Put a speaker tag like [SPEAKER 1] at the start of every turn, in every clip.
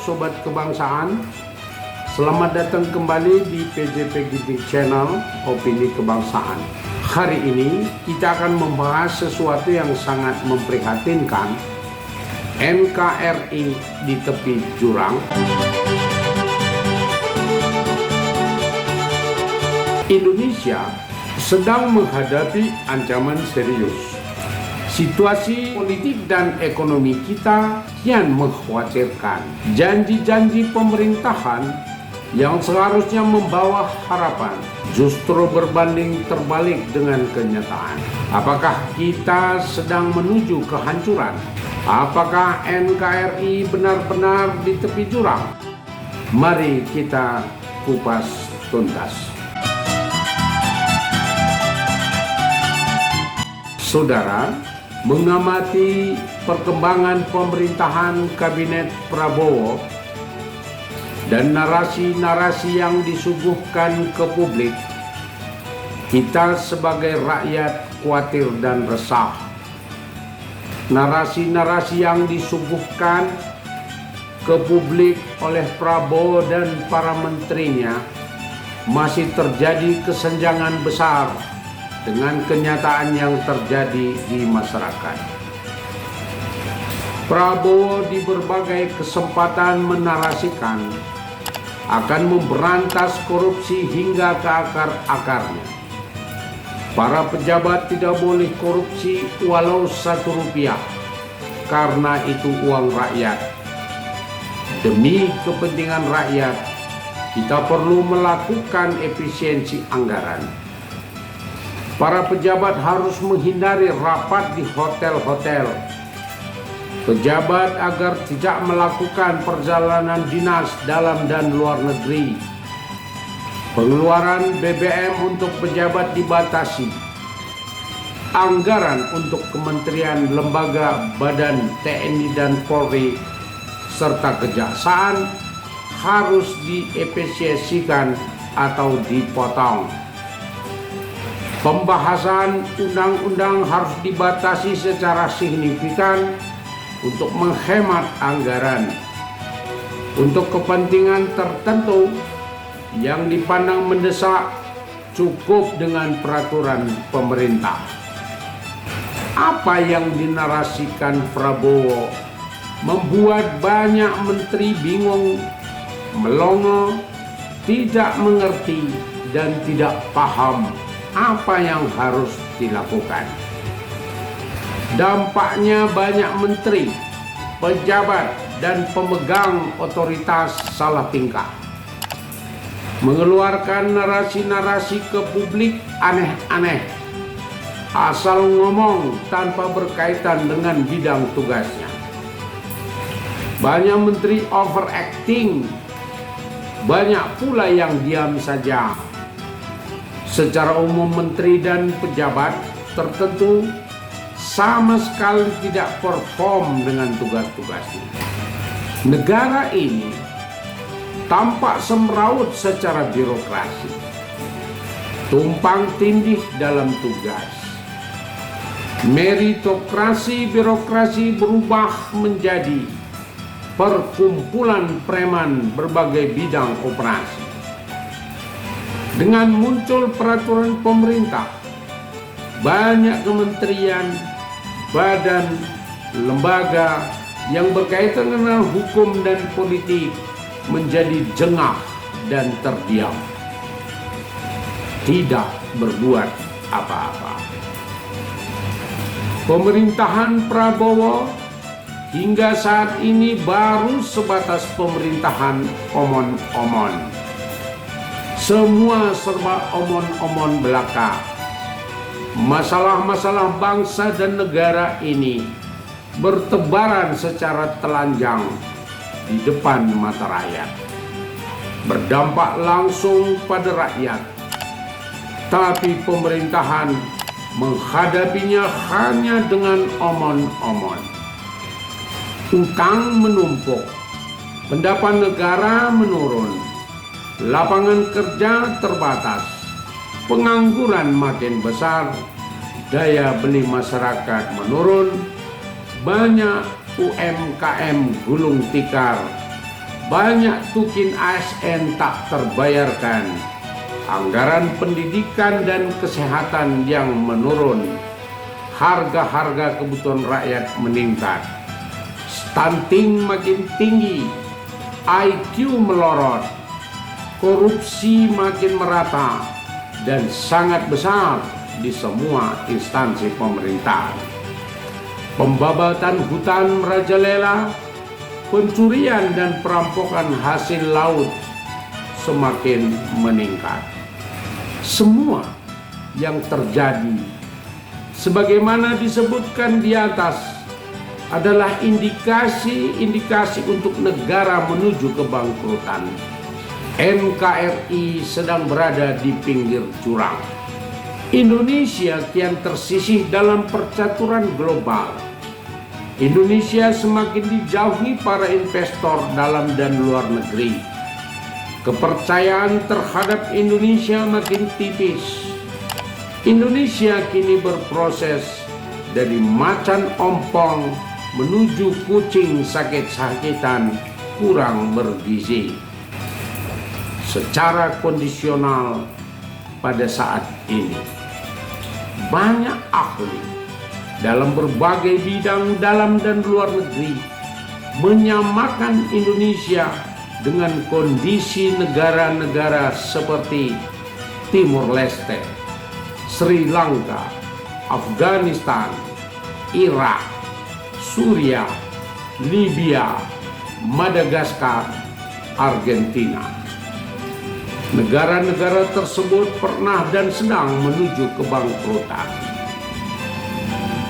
[SPEAKER 1] Sobat Kebangsaan, selamat datang kembali di PJP Giting Channel Opini Kebangsaan. Hari ini kita akan membahas sesuatu yang sangat memprihatinkan, NKRI di tepi jurang. Indonesia sedang menghadapi ancaman serius. Situasi politik dan ekonomi kita kian mengkhawatirkan. Janji-janji pemerintahan yang seharusnya membawa harapan justru berbanding terbalik dengan kenyataan. Apakah kita sedang menuju kehancuran? Apakah NKRI benar-benar di tepi jurang? Mari kita kupas tuntas. Saudara, mengamati perkembangan pemerintahan Kabinet Prabowo dan narasi-narasi yang disuguhkan ke publik, kita sebagai rakyat khawatir dan resah. Narasi-narasi yang disuguhkan ke publik oleh Prabowo dan para menterinya masih terjadi kesenjangan besar dengan kenyataan yang terjadi di masyarakat. Prabowo di berbagai kesempatan menarasikan akan memberantas korupsi hingga ke akar-akarnya. Para pejabat tidak boleh korupsi walau Rp1, karena itu uang rakyat. Demi kepentingan rakyat, kita perlu melakukan efisiensi anggaran. Para pejabat harus menghindari rapat di hotel-hotel. Pejabat agar tidak melakukan perjalanan dinas dalam dan luar negeri. Pengeluaran BBM untuk pejabat dibatasi. Anggaran untuk kementerian, lembaga, badan TNI dan Polri serta kejaksaan harus diefisiensikan atau dipotong. Pembahasan undang-undang harus dibatasi secara signifikan untuk menghemat anggaran untuk kepentingan tertentu yang dipandang mendesak. Cukup dengan peraturan pemerintah. Apa yang dinarasikan Prabowo membuat banyak menteri bingung, melongo, tidak mengerti dan tidak paham apa yang harus dilakukan. Dampaknya banyak menteri, pejabat, dan pemegang otoritas salah tingkah, mengeluarkan narasi-narasi ke publik aneh-aneh, asal ngomong tanpa berkaitan dengan bidang tugasnya. Banyak menteri overacting, banyak pula yang diam saja. Secara umum menteri dan pejabat tertentu sama sekali tidak perform dengan tugas-tugasnya. Negara ini tampak semraut secara birokrasi, tumpang tindih dalam tugas. Meritokrasi birokrasi berubah menjadi perkumpulan preman berbagai bidang operasi. Dengan muncul peraturan pemerintah, banyak kementerian, badan, lembaga yang berkaitan dengan hukum dan politik menjadi jengah dan terdiam, tidak berbuat apa-apa. Pemerintahan Prabowo hingga saat ini baru sebatas pemerintahan omon-omon. Semua serba omon-omon belaka. Masalah-masalah bangsa dan negara ini bertebaran secara telanjang di depan mata rakyat, berdampak langsung pada rakyat. Tapi pemerintahan menghadapinya hanya dengan omon-omon. Utang menumpuk, pendapatan negara menurun, lapangan kerja terbatas, pengangguran makin besar, daya beli masyarakat menurun, banyak UMKM gulung tikar, banyak tukin ASN tak terbayarkan, anggaran pendidikan dan kesehatan yang menurun, harga-harga kebutuhan rakyat meningkat, stunting makin tinggi, IQ melorot, korupsi makin merata dan sangat besar di semua instansi pemerintahan. Pembabatan hutan merajalela, pencurian dan perampokan hasil laut semakin meningkat. Semua yang terjadi sebagaimana disebutkan di atas adalah indikasi-indikasi untuk negara menuju kebangkrutan. NKRI sedang berada di pinggir jurang. Indonesia kian tersisih dalam percaturan global. Indonesia semakin dijauhi para investor dalam dan luar negeri. Kepercayaan terhadap Indonesia makin tipis. Indonesia kini berproses dari macan ompong menuju kucing sakit-sakitan kurang bergizi. Secara kondisional pada saat ini, banyak ahli dalam berbagai bidang dalam dan luar negeri menyamakan Indonesia dengan kondisi negara-negara seperti Timur Leste, Sri Lanka, Afghanistan, Irak, Suriah, Libya, Madagaskar, Argentina. Negara-negara tersebut pernah dan sedang menuju kebangkrutan.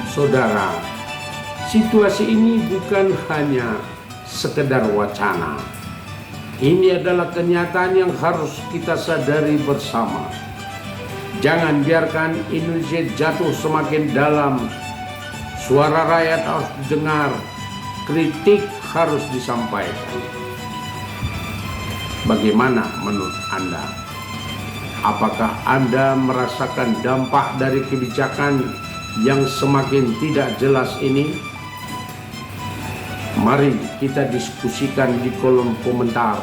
[SPEAKER 1] Saudara, situasi ini bukan hanya sekedar wacana. Ini adalah kenyataan yang harus kita sadari bersama. Jangan biarkan Indonesia jatuh semakin dalam. Suara rakyat harus didengar, kritik harus disampaikan. Bagaimana menurut Anda? Apakah Anda merasakan dampak dari kebijakan yang semakin tidak jelas ini? Mari kita diskusikan di kolom komentar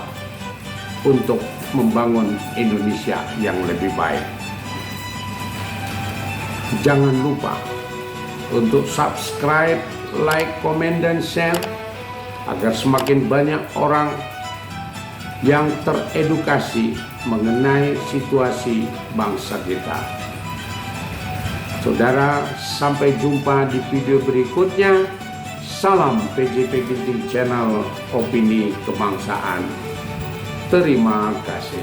[SPEAKER 1] untuk membangun Indonesia yang lebih baik. Jangan lupa untuk subscribe, like, komen, dan share agar semakin banyak orang yang teredukasi mengenai situasi bangsa kita. Saudara, sampai jumpa di video berikutnya. Salam PJP Ginting Channel Opini Kebangsaan. Terima kasih.